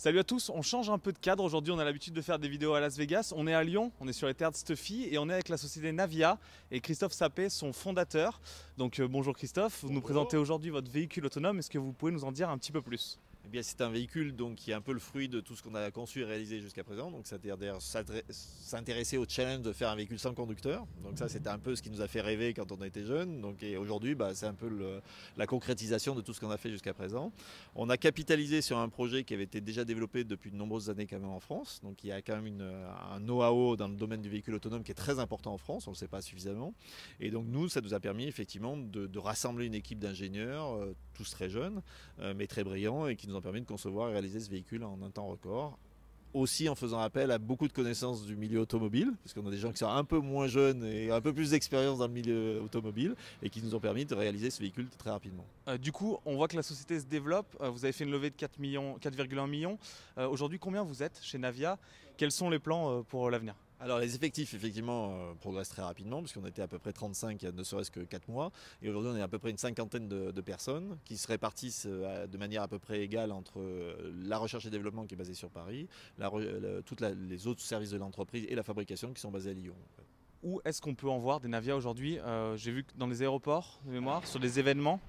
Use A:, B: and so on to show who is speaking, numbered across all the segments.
A: Salut à tous, on change un peu de cadre. Aujourd'hui, on a l'habitude de faire des vidéos à Las Vegas. On est à Lyon, on est sur les terres de Stuffy et on est avec la société Navia et Christophe Sapé, son fondateur. Donc bonjour Christophe, vous nous présentez aujourd'hui votre véhicule autonome. Est-ce que vous pouvez nous en dire un petit peu plus ?
B: Eh bien, c'est un véhicule donc, qui est un peu le fruit de tout ce qu'on a conçu et réalisé jusqu'à présent. Donc, c'est-à-dire s'intéresser au challenge de faire un véhicule sans conducteur. Donc ça, c'était un peu ce qui nous a fait rêver quand on était jeune. Donc, et aujourd'hui, c'est un peu la concrétisation de tout ce qu'on a fait jusqu'à présent. On a capitalisé sur un projet qui avait été déjà développé depuis de nombreuses années quand même en France. Donc il y a quand même un know-how dans le domaine du véhicule autonome qui est très important en France. On ne le sait pas suffisamment. Et donc nous, ça nous a permis effectivement de rassembler une équipe d'ingénieurs, tous très jeunes, mais très brillants, et qui nous ont permis de concevoir et réaliser ce véhicule en un temps record. Aussi en faisant appel à beaucoup de connaissances du milieu automobile, parce qu'on a des gens qui sont un peu moins jeunes et un peu plus d'expérience dans le milieu automobile, et qui nous ont permis de réaliser ce véhicule très rapidement.
A: Du coup, on voit que la société se développe. Vous avez fait une levée de 4,1 millions. Aujourd'hui, combien vous êtes chez Navia ? Quels sont les plans pour l'avenir ?
B: Alors les effectifs effectivement progressent très rapidement, puisqu'on était à peu près 35 il y a ne serait-ce que 4 mois, et aujourd'hui on est à peu près une cinquantaine de personnes qui se répartissent de manière à peu près égale entre la recherche et développement qui est basée sur Paris, les autres services de l'entreprise et la fabrication qui sont basés à Lyon.
A: Où est-ce qu'on peut en voir des Navia aujourd'hui ? J'ai vu que dans les aéroports, de mémoire, sur des événements.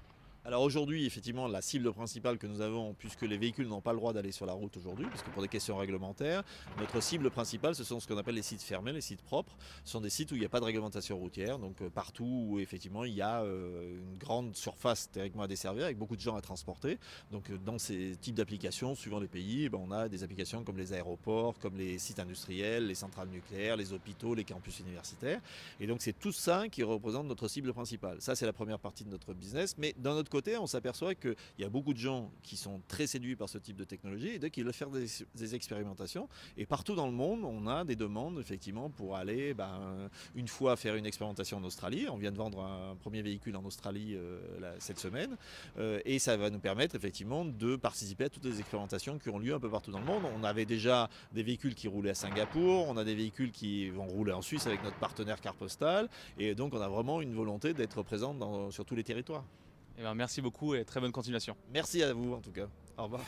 B: Alors aujourd'hui, effectivement, la cible principale que nous avons, puisque les véhicules n'ont pas le droit d'aller sur la route aujourd'hui, parce que pour des questions réglementaires, notre cible principale, ce sont ce qu'on appelle les sites fermés, les sites propres. Ce sont des sites où il n'y a pas de réglementation routière, donc partout où effectivement il y a une grande surface théoriquement à desservir, avec beaucoup de gens à transporter. Donc dans ces types d'applications, suivant les pays, on a des applications comme les aéroports, comme les sites industriels, les centrales nucléaires, les hôpitaux, les campus universitaires. Et donc c'est tout ça qui représente notre cible principale. Ça, c'est la première partie de notre business, mais d'un autre côté, on s'aperçoit qu'il y a beaucoup de gens qui sont très séduits par ce type de technologie et donc qui veulent faire des expérimentations. Et partout dans le monde, on a des demandes effectivement pour aller une fois faire une expérimentation en Australie. On vient de vendre un premier véhicule en Australie cette semaine et ça va nous permettre effectivement de participer à toutes les expérimentations qui ont lieu un peu partout dans le monde. On avait déjà des véhicules qui roulaient à Singapour, on a des véhicules qui vont rouler en Suisse avec notre partenaire Carte Postale, et donc on a vraiment une volonté d'être présent sur tous les territoires.
A: Merci beaucoup et très bonne continuation.
B: Merci à vous en tout cas. Au revoir.